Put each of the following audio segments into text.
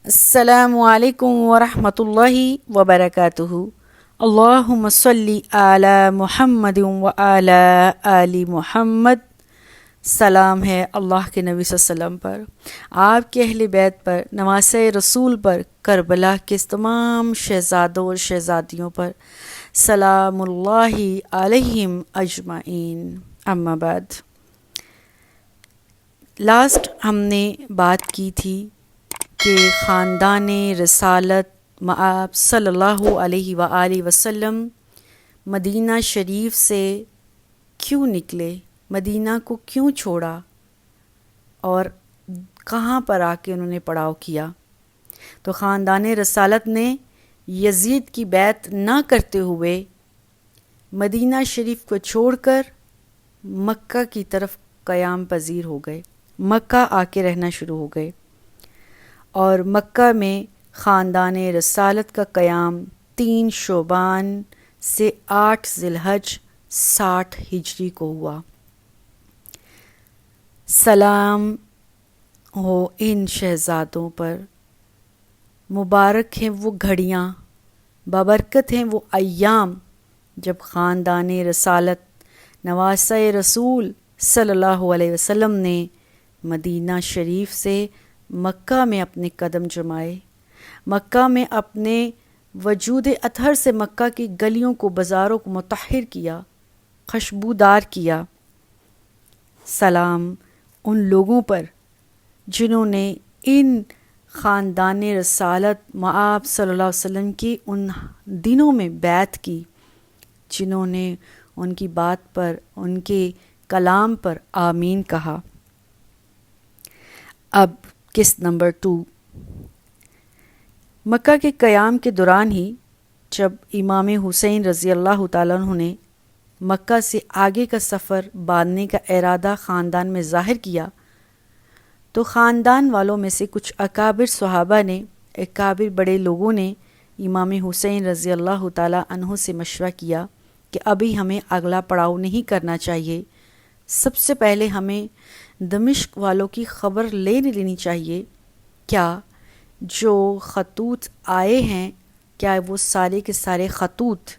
السلام علیکم ورحمۃ اللہ وبرکاتہ۔ اللہم صلی علی محمد وعلی آل محمد۔ سلام ہے اللہ کے نبی صلی اللہ علیہ وسلم پر، آپ کے اہل بیت پر، نواسۂ رسول پر، کربلا کے تمام شہزادوں اور شہزادیوں پر، سلام اللہ علیہم اجمعین۔ اما بعد، لاسٹ ہم نے بات کی تھی کہ خاندان رسالت مآب صلی اللہ علیہ وآلہ وسلم مدینہ شریف سے کیوں نکلے، مدینہ کو کیوں چھوڑا اور کہاں پر آ کے انہوں نے پڑاؤ کیا۔ تو خاندان رسالت نے یزید کی بیعت نہ کرتے ہوئے مدینہ شریف کو چھوڑ کر مکہ کی طرف قیام پذیر ہو گئے، مکہ آ کے رہنا شروع ہو گئے، اور مکہ میں خاندان رسالت کا قیام 3 شعبان سے 8 ذی الحج 60 ہجری کو ہوا۔ سلام ہو ان شہزادوں پر، مبارک ہیں وہ گھڑیاں، بابرکت ہیں وہ ایام جب خاندان رسالت نواسۂ رسول صلی اللہ علیہ وسلم نے مدینہ شریف سے مکہ میں اپنے قدم جمائے، مکہ میں اپنے وجود اطہر سے مکہ کی گلیوں کو، بازاروں کو مطہر کیا، خوشبودار کیا۔ سلام ان لوگوں پر جنہوں نے ان خاندان رسالت مآب صلی اللہ علیہ وسلم کی ان دنوں میں بیعت کی، جنہوں نے ان کی بات پر، ان کے کلام پر آمین کہا۔ اب قسط نمبر 2، مکہ کے قیام کے دوران ہی جب امام حسین رضی اللہ تعالیٰ عنہ نے مکہ سے آگے کا سفر باندھنے کا ارادہ خاندان میں ظاہر کیا، تو خاندان والوں میں سے کچھ اکابر صحابہ نے، اکابر بڑے لوگوں نے امام حسین رضی اللہ تعالیٰ عنہ سے مشورہ کیا کہ ابھی ہمیں اگلا پڑاؤ نہیں کرنا چاہیے، سب سے پہلے ہمیں دمشق والوں کی خبر لینی چاہیے۔ کیا جو خطوط آئے ہیں، کیا وہ سارے کے سارے خطوط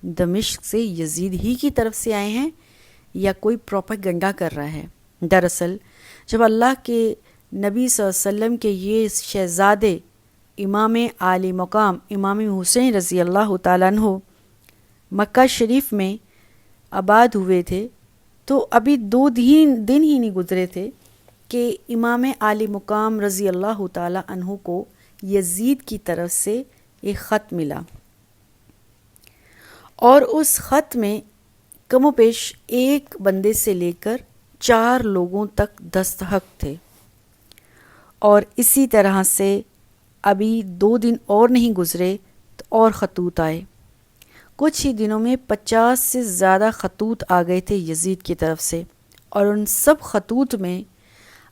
دمشق سے یزید ہی کی طرف سے آئے ہیں یا کوئی پروپیگنڈا کر رہا ہے؟ دراصل جب اللہ کے نبی صلی اللہ علیہ وسلم کے یہ شہزادے امام عالی مقام امام حسین رضی اللہ تعالیٰ عنہ مکہ شریف میں آباد ہوئے تھے، تو ابھی 2 دن ہی نہیں گزرے تھے کہ امام عالی مقام رضی اللہ تعالیٰ عنہ کو یزید کی طرف سے ایک خط ملا، اور اس خط میں کم و بیش 1 بندے سے لے کر 4 لوگوں تک دستخط تھے، اور اسی طرح سے ابھی 2 دن اور نہیں گزرے تو اور خطوط آئے۔ کچھ ہی دنوں میں 50 سے زیادہ خطوط آ گئے تھے یزید کی طرف سے، اور ان سب خطوط میں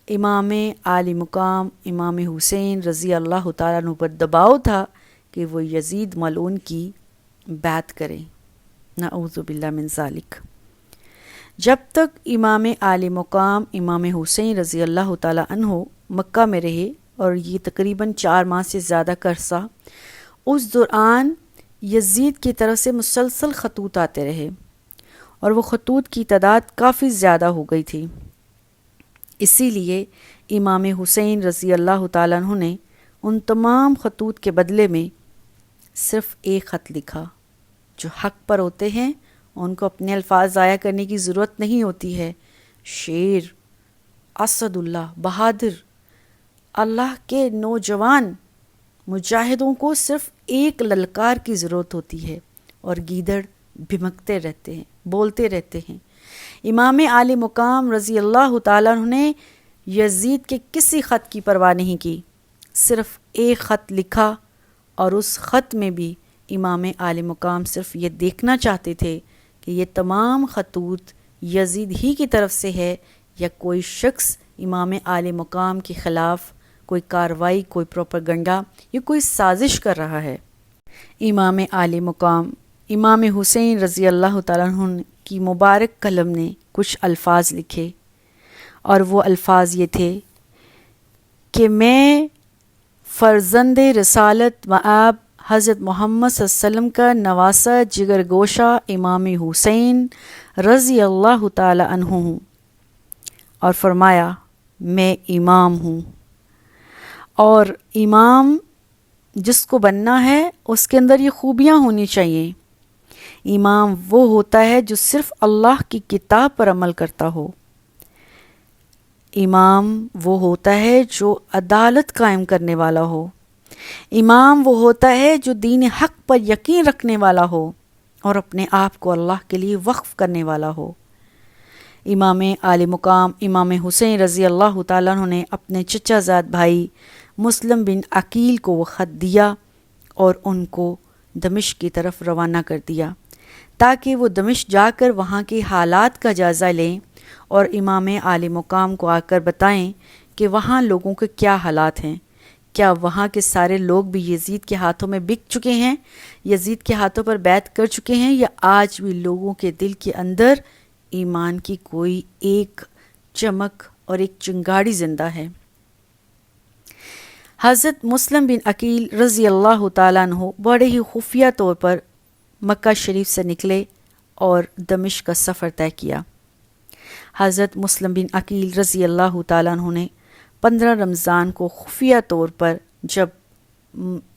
امام عالی مقام امام حسین رضی اللہ تعالیٰ عنہ پر دباؤ تھا کہ وہ یزید ملعون کی بیعت کریں، نعوذ باللہ من ذالک۔ جب تک امام عالی مقام امام حسین رضی اللہ تعالیٰ عنہ مکہ میں رہے، اور یہ تقریباً 4 ماہ سے زیادہ کا عرصہ، اس دوران یزید کی طرف سے مسلسل خطوط آتے رہے، اور وہ خطوط کی تعداد کافی زیادہ ہو گئی تھی۔ اسی لیے امام حسین رضی اللہ تعالیٰ عنہ نے ان تمام خطوط کے بدلے میں صرف ایک خط لکھا۔ جو حق پر ہوتے ہیں ان کو اپنے الفاظ ضائع کرنے کی ضرورت نہیں ہوتی ہے۔ شیر، اسد اللہ، بہادر، اللہ کے نوجوان مجاہدوں کو صرف ایک للکار کی ضرورت ہوتی ہے، اور گیدڑ بھمکتے رہتے ہیں، بولتے رہتے ہیں۔ امام عالی مقام رضی اللہ تعالیٰ عنہ نے یزید کے کسی خط کی پرواہ نہیں کی، صرف ایک خط لکھا، اور اس خط میں بھی امام عالی مقام صرف یہ دیکھنا چاہتے تھے کہ یہ تمام خطوط یزید ہی کی طرف سے ہے یا کوئی شخص امام عالی مقام کے خلاف کوئی کارروائی، کوئی پروپیگنڈا یا کوئی سازش کر رہا ہے۔ امام عالی مقام امام حسین رضی اللہ تعالیٰ عنہ کی مبارک قلم نے کچھ الفاظ لکھے، اور وہ الفاظ یہ تھے کہ میں فرزند رسالت مآب حضرت محمد صلی اللہ علیہ وسلم کا نواسہ جگر گوشہ امام حسین رضی اللہ تعالی عنہ ہوں، اور فرمایا میں امام ہوں، اور امام جس کو بننا ہے اس کے اندر یہ خوبیاں ہونی چاہیے۔ امام وہ ہوتا ہے جو صرف اللہ کی کتاب پر عمل کرتا ہو۔ امام وہ ہوتا ہے جو عدالت قائم کرنے والا ہو۔ امام وہ ہوتا ہے جو دین حق پر یقین رکھنے والا ہو اور اپنے آپ کو اللہ کے لیے وقف کرنے والا ہو۔ امام عالی مقام امام حسین رضی اللہ تعالیٰ عنہ نے اپنے چچا زاد بھائی مسلم بن عقیل کو وہ خط دیا اور ان کو دمشق کی طرف روانہ کر دیا تاکہ وہ دمشق جا کر وہاں کے حالات کا جائزہ لیں اور امام عالی مقام کو آ کر بتائیں کہ وہاں لوگوں کے کیا حالات ہیں، کیا وہاں کے سارے لوگ بھی یزید کے ہاتھوں میں بک چکے ہیں، یزید کے ہاتھوں پر بیعت کر چکے ہیں، یا آج بھی لوگوں کے دل کے اندر ایمان کی کوئی ایک چمک اور ایک چنگاڑی زندہ ہے۔ حضرت مسلم بن عقیل رضی اللہ تعالیٰ عنہ بڑے ہی خفیہ طور پر مکہ شریف سے نکلے اور دمشق کا سفر طے کیا۔ حضرت مسلم بن عقیل رضی اللہ تعالیٰ عنہ نے 15 رمضان کو خفیہ طور پر جب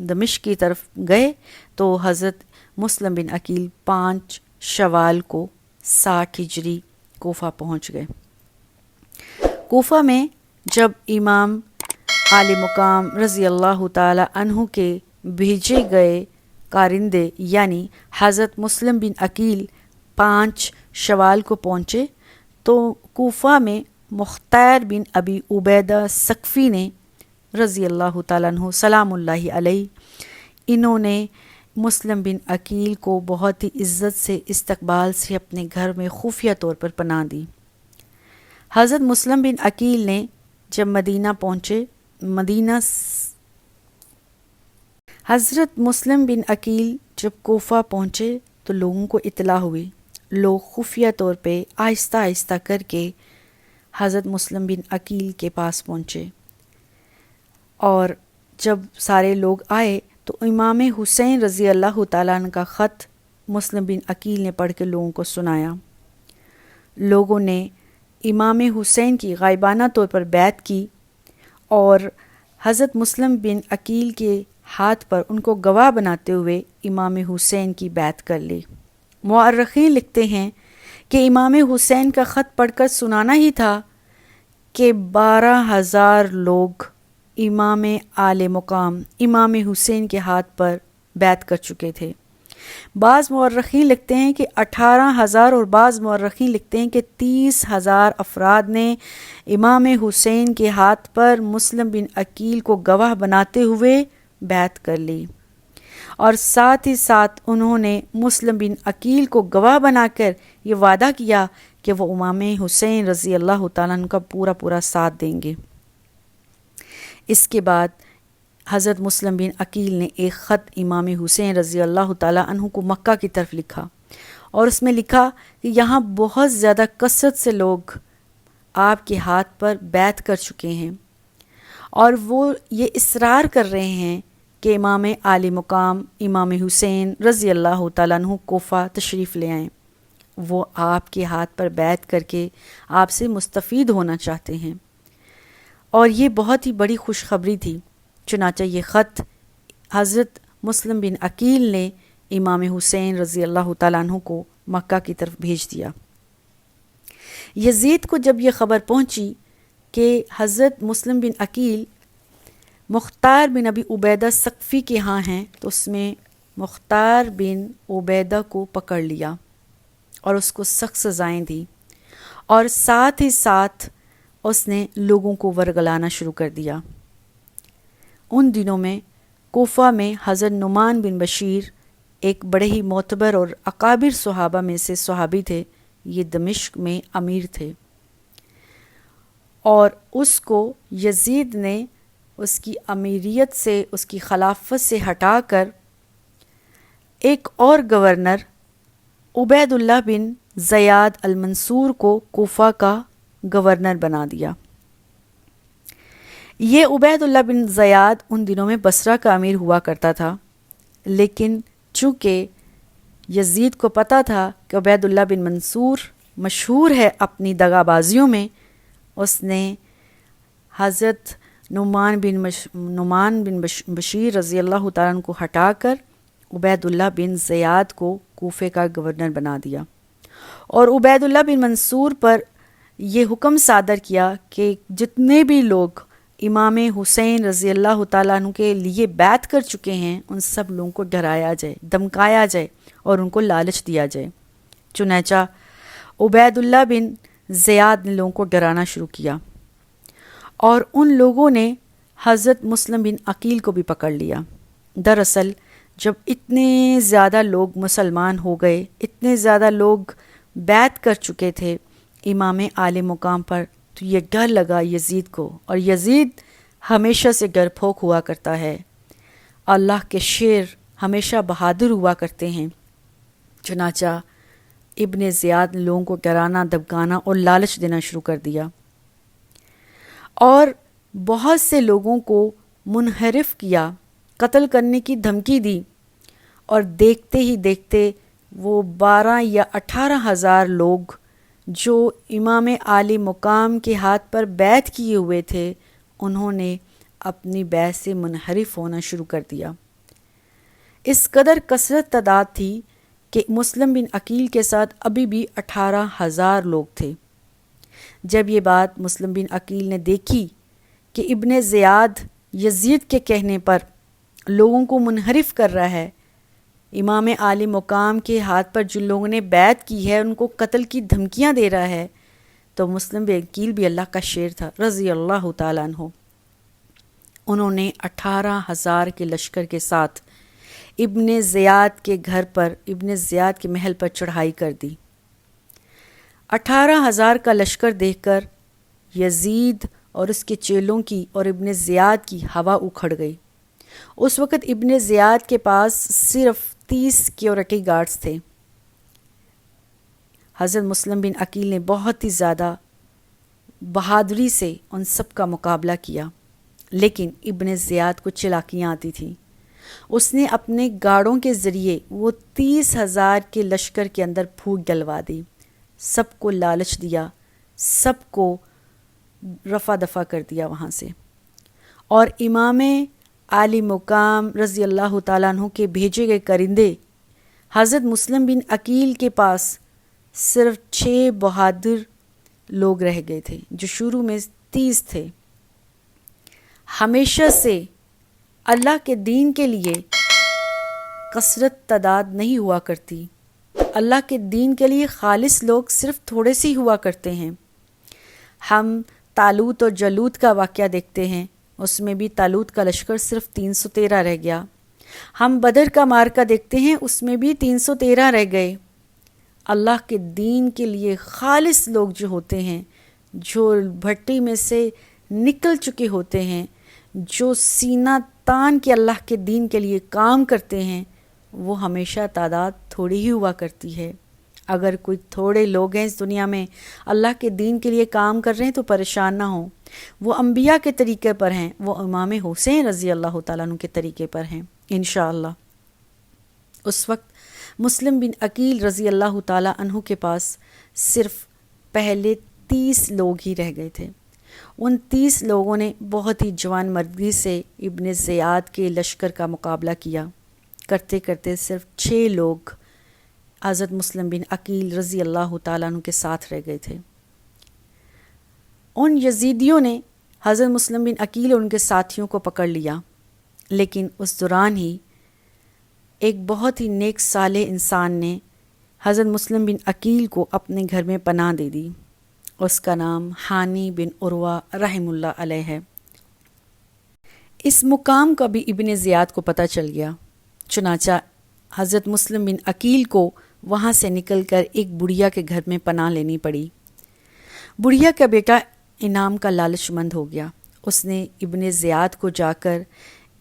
دمشق کی طرف گئے تو حضرت مسلم بن عقیل 5 شوال کو 60 ہجری کوفہ پہنچ گئے۔ کوفہ میں جب امام عالی مقام رضی اللہ تعالی عنہ کے بھیجے گئے کارندے یعنی حضرت مسلم بن عقیل 5 شوال کو پہنچے تو کوفہ میں مختار بن ابی عبیدہ ثقفی نے رضی اللہ تعالیٰ عنہ سلام اللہ علیہ، انہوں نے مسلم بن عقیل کو بہت ہی عزت سے استقبال سے اپنے گھر میں خفیہ طور پر پناہ دی۔ حضرت مسلم بن عقیل نے جب مدینہ پہنچے، حضرت مسلم بن عقیل جب کوفہ پہنچے تو لوگوں کو اطلاع ہوئی، لوگ خفیہ طور پہ آہستہ آہستہ کر کے حضرت مسلم بن عقیل کے پاس پہنچے، اور جب سارے لوگ آئے تو امام حسین رضی اللہ تعالیٰ عنہ کا خط مسلم بن عقیل نے پڑھ کے لوگوں کو سنایا۔ لوگوں نے امام حسین کی غائبانہ طور پر بیعت کی اور حضرت مسلم بن عقیل کے ہاتھ پر ان کو گواہ بناتے ہوئے امام حسین کی بیعت کر لی۔ مورخین لکھتے ہیں کہ امام حسین کا خط پڑھ کر سنانا ہی تھا کہ 12,000 لوگ امام عالی مقام امام حسین کے ہاتھ پر بیعت کر چکے تھے۔ بعض مورخین لکھتے ہیں کہ 18,000 اور بعض مورخین لکھتے ہیں کہ 30,000 افراد نے امام حسین کے ہاتھ پر مسلم بن عقیل کو گواہ بناتے ہوئے بیعت کر لی، اور ساتھ ہی ساتھ انہوں نے مسلم بن عقیل کو گواہ بنا کر یہ وعدہ کیا کہ وہ امام حسین رضی اللہ تعالیٰ عنہ کا پورا ساتھ دیں گے۔ اس کے بعد حضرت مسلم بن عقیل نے ایک خط امام حسین رضی اللہ تعالیٰ عنہ کو مکہ کی طرف لکھا، اور اس میں لکھا کہ یہاں بہت زیادہ کثرت سے لوگ آپ کے ہاتھ پر بیعت کر چکے ہیں، اور وہ یہ اصرار کر رہے ہیں کہ امام عالی مقام امام حسین رضی اللہ تعالیٰ عنہ کوفہ تشریف لے آئیں، وہ آپ کے ہاتھ پر بیعت کر کے آپ سے مستفید ہونا چاہتے ہیں۔ اور یہ بہت ہی بڑی خوشخبری تھی، چنانچہ یہ خط حضرت مسلم بن عقیل نے امام حسین رضی اللہ تعالیٰ عنہ کو مکہ کی طرف بھیج دیا۔ یزید کو جب یہ خبر پہنچی کہ حضرت مسلم بن عقیل مختار بن ابی عبیدہ ثقفی کے ہاں ہیں، تو اس میں مختار بن عبیدہ کو پکڑ لیا اور اس کو سخت سزائیں دی، اور ساتھ ہی ساتھ اس نے لوگوں کو ورگلانا شروع کر دیا۔ ان دنوں میں کوفہ میں حضرت نعمان بن بشیر ایک بڑے ہی معتبر اور اکابر صحابہ میں سے صحابی تھے، یہ دمشق میں امیر تھے، اور اس کو یزید نے اس کی امیریت سے، اس کی خلافت سے ہٹا کر ایک اور گورنر عبید اللہ بن زیاد المنصور کو کوفہ کا گورنر بنا دیا۔ یہ عبید اللہ بن زیاد ان دنوں میں بصرہ کا امیر ہوا کرتا تھا، لیکن چونکہ یزید کو پتہ تھا کہ عبید اللہ بن منصور مشہور ہے اپنی دغا بازیوں میں، اس نے حضرت نعمان بن بشیر رضی اللہ تعالیٰ عنہ کو ہٹا کر عبید اللہ بن زیاد کو کوفے کا گورنر بنا دیا، اور عبید اللہ بن منصور پر یہ حکم صادر کیا کہ جتنے بھی لوگ امام حسین رضی اللہ تعالیٰ عنہ کے لیے بیعت کر چکے ہیں ان سب لوگوں کو ڈرایا جائے، دمکایا جائے اور ان کو لالچ دیا جائے۔ چنانچہ عبید اللہ بن زیاد نے لوگوں کو ڈرانا شروع کیا، اور ان لوگوں نے حضرت مسلم بن عقیل کو بھی پکڑ لیا۔ دراصل جب اتنے زیادہ لوگ مسلمان ہو گئے، اتنے زیادہ لوگ بیعت کر چکے تھے امام اعلی مقام پر، تو یہ ڈر لگا یزید کو، اور یزید ہمیشہ سے ڈر پھوک ہوا کرتا ہے، اللہ کے شیر ہمیشہ بہادر ہوا کرتے ہیں۔ چنانچہ ابن زیاد نے لوگوں کو ڈرانا، دبکانا اور لالچ دینا شروع کر دیا، اور بہت سے لوگوں کو منحرف کیا، قتل کرنے کی دھمکی دی، اور دیکھتے ہی دیکھتے وہ 12 یا 18 ہزار لوگ جو امام عالی مقام کے ہاتھ پر بیعت کیے ہوئے تھے، انہوں نے اپنی بیعت سے منحرف ہونا شروع کر دیا۔ اس قدر کثرت تعداد تھی کہ مسلم بن عقیل کے ساتھ ابھی بھی 18 ہزار لوگ تھے۔ جب یہ بات مسلم بن عقیل نے دیکھی کہ ابن زیاد یزید کے کہنے پر لوگوں کو منحرف کر رہا ہے، امام عالی مقام کے ہاتھ پر جن لوگوں نے بیعت کی ہے ان کو قتل کی دھمکیاں دے رہا ہے، تو مسلم بن عقیل بھی اللہ کا شیر تھا رضی اللہ تعالیٰ عنہ۔ انہوں نے 18 ہزار کے لشکر کے ساتھ ابن زیاد کے گھر پر، ابن زیاد کے محل پر چڑھائی کر دی۔ 18 ہزار کا لشکر دیکھ کر یزید اور اس کے چیلوں کی اور ابن زیاد کی ہوا اکھڑ گئی۔ اس وقت ابن زیاد کے پاس صرف 30 سیکیورٹی گارڈز تھے۔ حضرت مسلم بن عقیل نے بہت ہی زیادہ بہادری سے ان سب کا مقابلہ کیا، لیکن ابن زیاد کو چلاکیاں آتی تھیں۔ اس نے اپنے گارڈوں کے ذریعے وہ 30 ہزار کے لشکر کے اندر پھوٹ ڈلوا دی، سب کو لالچ دیا، سب کو رفع دفع کر دیا وہاں سے، اور امام عالی مقام رضی اللہ تعالیٰ عنہ کے بھیجے گئے کرندے حضرت مسلم بن عقیل کے پاس صرف 6 بہادر لوگ رہ گئے تھے، جو شروع میں 30 تھے۔ ہمیشہ سے اللہ کے دین کے لیے کثرت تعداد نہیں ہوا کرتی، اللہ کے دین کے لیے خالص لوگ صرف تھوڑے سی ہوا کرتے ہیں۔ ہم طالوت اور جالوت کا واقعہ دیکھتے ہیں، اس میں بھی طالوت کا لشکر صرف 313 رہ گیا۔ ہم بدر کا معرکہ دیکھتے ہیں، اس میں بھی 313 رہ گئے۔ اللہ کے دین کے لیے خالص لوگ جو ہوتے ہیں، جو بھٹی میں سے نکل چکے ہوتے ہیں، جو سینہ تان کے اللہ کے دین کے لیے کام کرتے ہیں، وہ ہمیشہ تعداد تھوڑی ہی ہوا کرتی ہے۔ اگر کوئی تھوڑے لوگ ہیں اس دنیا میں اللہ کے دین کے لیے کام کر رہے ہیں تو پریشان نہ ہوں، وہ انبیاء کے طریقے پر ہیں، وہ امام حسین رضی اللہ تعالیٰ عنہ کے طریقے پر ہیں انشاءاللہ۔ اس وقت مسلم بن عقیل رضی اللہ تعالیٰ عنہ کے پاس صرف پہلے 30 لوگ ہی رہ گئے تھے۔ ان 30 لوگوں نے بہت ہی جوان مردی سے ابن زیاد کے لشکر کا مقابلہ کیا، کرتے کرتے صرف 6 لوگ حضرت مسلم بن عقیل رضی اللہ تعالیٰ عنہ کے ساتھ رہ گئے تھے۔ ان یزیدیوں نے حضرت مسلم بن عقیل اور ان کے ساتھیوں کو پکڑ لیا، لیکن اس دوران ہی ایک بہت ہی نیک صالح انسان نے حضرت مسلم بن عقیل کو اپنے گھر میں پناہ دے دی۔ اس کا نام ہانی بن عروہ رحم اللہ علیہ ہے۔ اس مقام کا بھی ابن زیاد کو پتہ چل گیا، چنانچہ حضرت مسلم بن عقیل کو وہاں سے نکل کر ایک بڑھیا کے گھر میں پناہ لینی پڑی۔ بڑھیا کا بیٹا انعام کا لالچ مند ہو گیا۔ اس نے ابن زیاد کو جا کر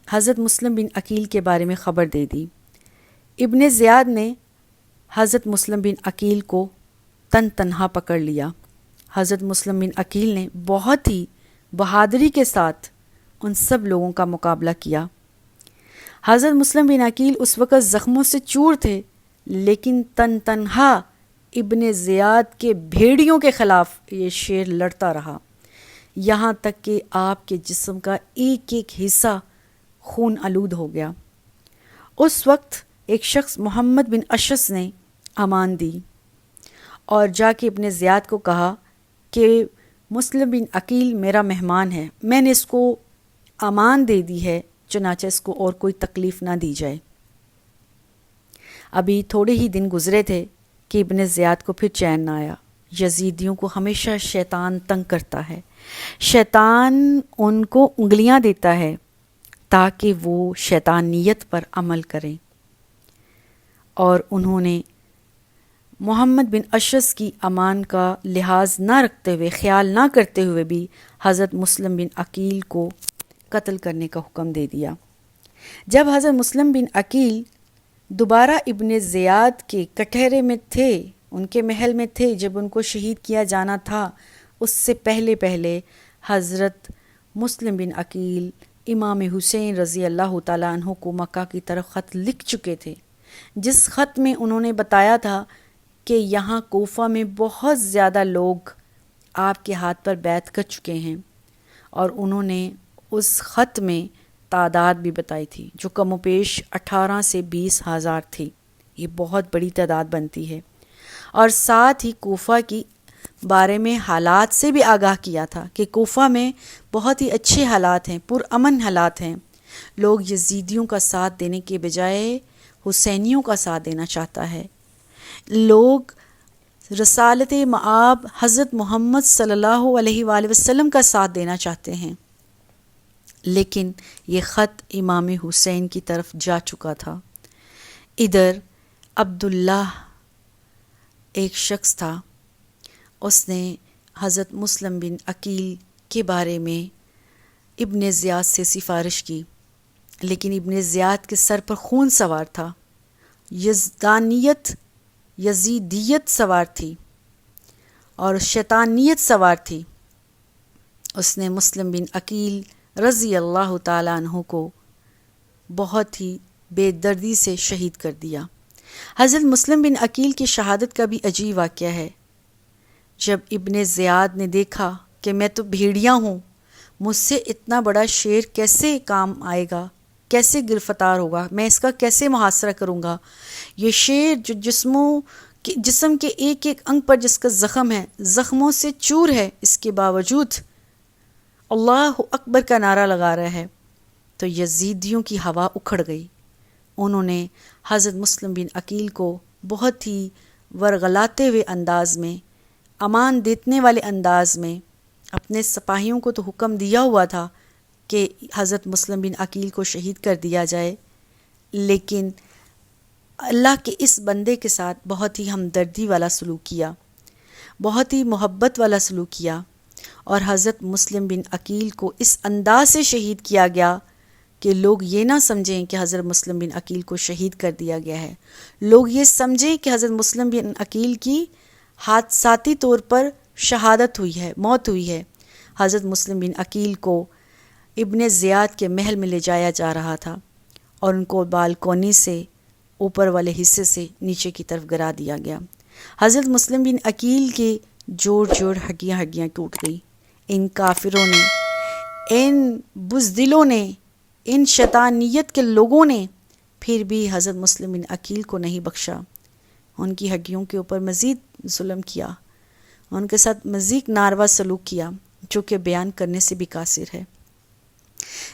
حضرت مسلم بن عقیل کے بارے میں خبر دے دی۔ ابن زیاد نے حضرت مسلم بن عقیل کو تنہا پکڑ لیا۔ حضرت مسلم بن عقیل نے بہت ہی بہادری کے ساتھ ان سب لوگوں کا مقابلہ کیا۔ حضرت مسلم بن عقیل اس وقت زخموں سے چور تھے، لیکن تنہا ابن زیاد کے بھیڑیوں کے خلاف یہ شیر لڑتا رہا، یہاں تک کہ آپ کے جسم کا ایک ایک حصہ خون آلود ہو گیا۔ اس وقت ایک شخص محمد بن اشعث نے امان دی اور جا کے ابن زیاد کو کہا کہ مسلم بن عقیل میرا مہمان ہے، میں نے اس کو امان دے دی ہے، چنانچہ اس کو اور کوئی تکلیف نہ دی جائے۔ ابھی تھوڑے ہی دن گزرے تھے کہ ابن زیاد کو پھر چین نہ آیا۔ یزیدیوں کو ہمیشہ شیطان تنگ کرتا ہے، شیطان ان کو انگلیاں دیتا ہے تاکہ وہ شیطانیت پر عمل کریں، اور انہوں نے محمد بن اشعث کی امان کا لحاظ نہ رکھتے ہوئے، خیال نہ کرتے ہوئے بھی حضرت مسلم بن عقیل کو قتل کرنے کا حکم دے دیا۔ جب حضرت مسلم بن عقیل دوبارہ ابن زیاد کے کٹہرے میں تھے، ان کے محل میں تھے، جب ان کو شہید کیا جانا تھا، اس سے پہلے حضرت مسلم بن عقیل امام حسین رضی اللہ تعالیٰ عنہ کو مکہ کی طرف خط لکھ چکے تھے، جس خط میں انہوں نے بتایا تھا کہ یہاں کوفہ میں بہت زیادہ لوگ آپ کے ہاتھ پر بیعت کر چکے ہیں، اور انہوں نے اس خط میں تعداد بھی بتائی تھی جو کم و بیش 18 سے 20 ہزار تھی۔ یہ بہت بڑی تعداد بنتی ہے، اور ساتھ ہی کوفہ کی بارے میں حالات سے بھی آگاہ کیا تھا کہ کوفہ میں بہت ہی اچھے حالات ہیں، پرامن حالات ہیں، لوگ یزیدیوں کا ساتھ دینے کے بجائے حسینیوں کا ساتھ دینا چاہتا ہے، لوگ رسالت مآب حضرت محمد صلی اللہ علیہ وآلہ وسلم کا ساتھ دینا چاہتے ہیں۔ لیکن یہ خط امام حسین کی طرف جا چکا تھا۔ ادھر عبداللہ ایک شخص تھا، اس نے حضرت مسلم بن عقیل کے بارے میں ابن زیاد سے سفارش کی، لیکن ابن زیاد کے سر پر خون سوار تھا، یزیدیت سوار تھی اور شیطانیت سوار تھی۔ اس نے مسلم بن عقیل رضی اللہ تعالیٰ عنہ کو بہت ہی بے دردی سے شہید کر دیا۔ حضرت مسلم بن عقیل کی شہادت کا بھی عجیب واقعہ ہے۔ جب ابن زیاد نے دیکھا کہ میں تو بھیڑیا ہوں، مجھ سے اتنا بڑا شیر کیسے کام آئے گا، کیسے گرفتار ہوگا، میں اس کا کیسے محاصرہ کروں گا، یہ شیر جو جسم کے ایک ایک انگ پر جس کا زخم ہے، زخموں سے چور ہے، اس کے باوجود اللہ اکبر کا نعرہ لگا رہا ہے، تو یزیدیوں کی ہوا اکھڑ گئی۔ انہوں نے حضرت مسلم بن عقیل کو بہت ہی ورغلاتے ہوئے انداز میں، امان دینے والے انداز میں، اپنے سپاہیوں کو تو حکم دیا ہوا تھا کہ حضرت مسلم بن عقیل کو شہید کر دیا جائے، لیکن اللہ کے اس بندے کے ساتھ بہت ہی ہمدردی والا سلوک کیا، بہت ہی محبت والا سلوک کیا، اور حضرت مسلم بن عقیل کو اس انداز سے شہید کیا گیا کہ لوگ یہ نہ سمجھیں کہ حضرت مسلم بن عقیل کو شہید کر دیا گیا ہے، لوگ یہ سمجھیں کہ حضرت مسلم بن عقیل کی حادثاتی طور پر شہادت ہوئی ہے، موت ہوئی ہے۔ حضرت مسلم بن عقیل کو ابن زیاد کے محل میں لے جایا جا رہا تھا، اور ان کو بالکونی سے اوپر والے حصے سے نیچے کی طرف گرا دیا گیا۔ حضرت مسلم بن عقیل کے جوڑ ہڈیاں ٹوٹ گئی۔ ان کافروں نے، ان بزدلوں نے، ان شیطانیت کے لوگوں نے پھر بھی حضرت مسلم بن عقیل کو نہیں بخشا، ان کی ہڈیوں کے اوپر مزید ظلم کیا، ان کے ساتھ مزید ناروا سلوک کیا، جو کہ بیان کرنے سے بھی قاصر ہے۔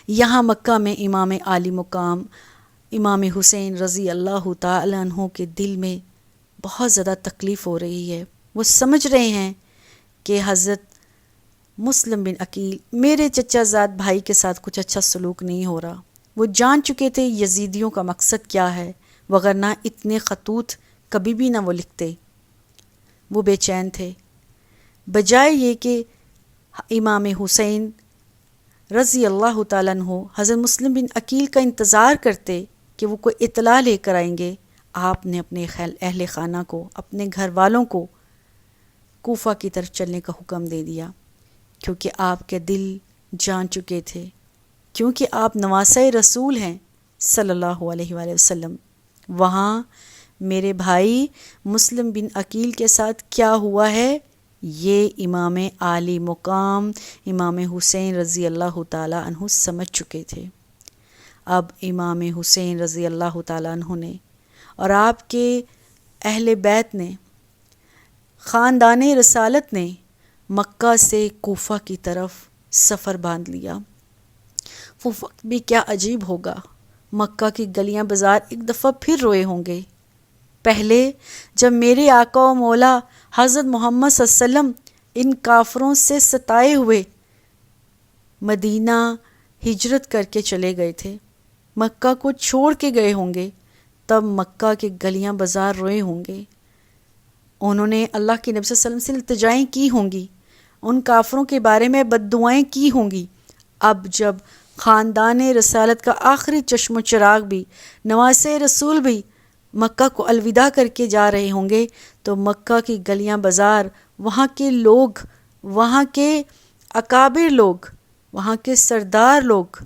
یہاں مکہ میں امام عالی مقام امام حسین رضی اللہ تعالی عنہ کے دل میں بہت زیادہ تکلیف ہو رہی ہے۔ وہ سمجھ رہے ہیں کہ حضرت مسلم بن عقیل میرے چچا زاد بھائی کے ساتھ کچھ اچھا سلوک نہیں ہو رہا۔ وہ جان چکے تھے یزیدیوں کا مقصد کیا ہے، وگرنہ اتنے خطوط کبھی بھی نہ وہ لکھتے۔ وہ بے چین تھے، بجائے یہ کہ امام حسین رضی اللہ تعالیٰ عنہ حضرت مسلم بن عقیل کا انتظار کرتے کہ وہ کوئی اطلاع لے کر آئیں گے، آپ نے اپنے اہل خانہ کو، اپنے گھر والوں کو کوفہ کی طرف چلنے کا حکم دے دیا، کیونکہ آپ کے دل جان چکے تھے کیونکہ آپ نواسہ رسول ہیں صلی اللہ علیہ وآلہ وسلم۔ وہاں میرے بھائی مسلم بن عقیل کے ساتھ کیا ہوا ہے یہ امام عالی مقام امام حسین رضی اللہ تعالیٰ عنہ سمجھ چکے تھے۔ اب امام حسین رضی اللہ تعالیٰ عنہ نے اور آپ کے اہل بیت نے، خاندان رسالت نے مکہ سے کوفہ کی طرف سفر باندھ لیا۔ وہ وقت بھی کیا عجیب ہوگا، مکہ کی گلیاں بازار ایک دفعہ پھر روئے ہوں گے۔ پہلے جب میرے آقا و مولا حضرت محمد صلی اللہ علیہ وسلم ان کافروں سے ستائے ہوئے مدینہ ہجرت کر کے چلے گئے تھے، مکہ کو چھوڑ کے گئے ہوں گے، تب مکہ کے گلیاں بازار روئے ہوں گے۔ انہوں نے اللہ کے نبی صلی اللہ علیہ وسلم سے التجائیں کی ہوں گی، ان کافروں کے بارے میں بد دعائیں کی ہوں گی۔ اب جب خاندان رسالت کا آخری چشم و چراغ بھی، نواسہ رسول بھی مکہ کو الوداع کر کے جا رہے ہوں گے، تو مکہ کی گلیاں بازار، وہاں کے لوگ، وہاں کے اکابر لوگ، وہاں کے سردار لوگ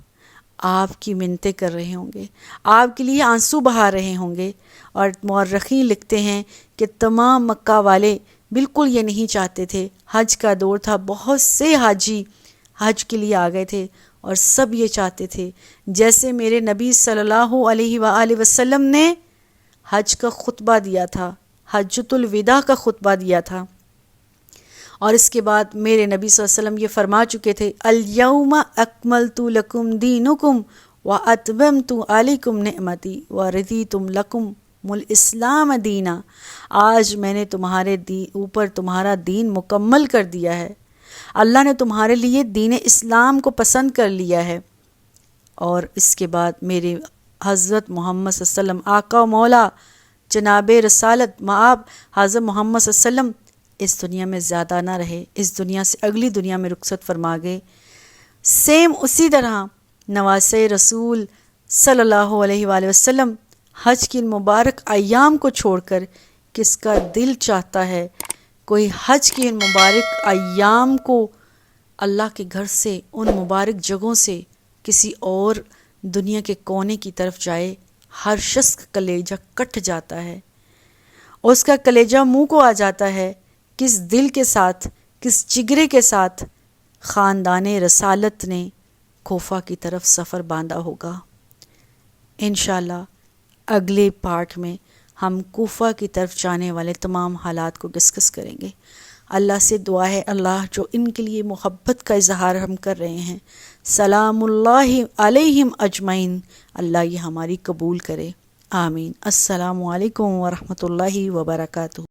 آپ کی منتیں کر رہے ہوں گے، آپ کے لیے آنسو بہا رہے ہوں گے۔ اور مورخین لکھتے ہیں کہ تمام مکہ والے بالکل یہ نہیں چاہتے تھے، حج کا دور تھا، بہت سے حاجی حج کے لیے آ گئے تھے اور سب یہ چاہتے تھے جیسے میرے نبی صلی اللہ علیہ وآلہ وسلم نے حج کا خطبہ دیا تھا، حجۃ الوداع کا خطبہ دیا تھا، اور اس کے بعد میرے نبی صلی اللہ علیہ وسلم یہ فرما چکے تھے الیوم اکملت لکم دینکم واتممت علیکم نعمتی ورضیت لکم الاسلام دینا۔ آج میں نے تمہارے اوپر تمہارا دین مکمل کر دیا ہے، اللہ نے تمہارے لیے دین اسلام کو پسند کر لیا ہے۔ اور اس کے بعد میرے حضرت محمد صلی اللہ علیہ وسلم آقا و مولا جناب رسالت مآب حضرت محمد صلی اللہ علیہ وسلم اس دنیا میں زیادہ نہ رہے، اس دنیا سے اگلی دنیا میں رخصت فرما گئے۔ سیم اسی طرح نواسہ رسول صلی اللہ علیہ وآلہ وسلم حج کی مبارک ایام کو چھوڑ کر، کس کا دل چاہتا ہے کوئی حج کی ان مبارک ایام کو اللہ کے گھر سے، ان مبارک جگہوں سے کسی اور دنیا کے کونے کی طرف جائے؟ ہر شخص کا کلیجہ کٹ جاتا ہے، اس کا کلیجہ منہ کو آ جاتا ہے۔ کس دل کے ساتھ، کس جگرے کے ساتھ خاندان رسالت نے کوفہ کی طرف سفر باندھا ہوگا۔ انشاءاللہ اگلے پارٹ میں ہم کوفہ کی طرف جانے والے تمام حالات کو ڈسکس کریں گے۔ اللہ سے دعا ہے اللہ جو ان کے لیے محبت کا اظہار ہم کر رہے ہیں، سلام اللہ علیہم اجمعین، اللہ یہ ہماری قبول کرے، آمین۔ السلام علیکم ورحمۃ اللہ وبرکاتہ۔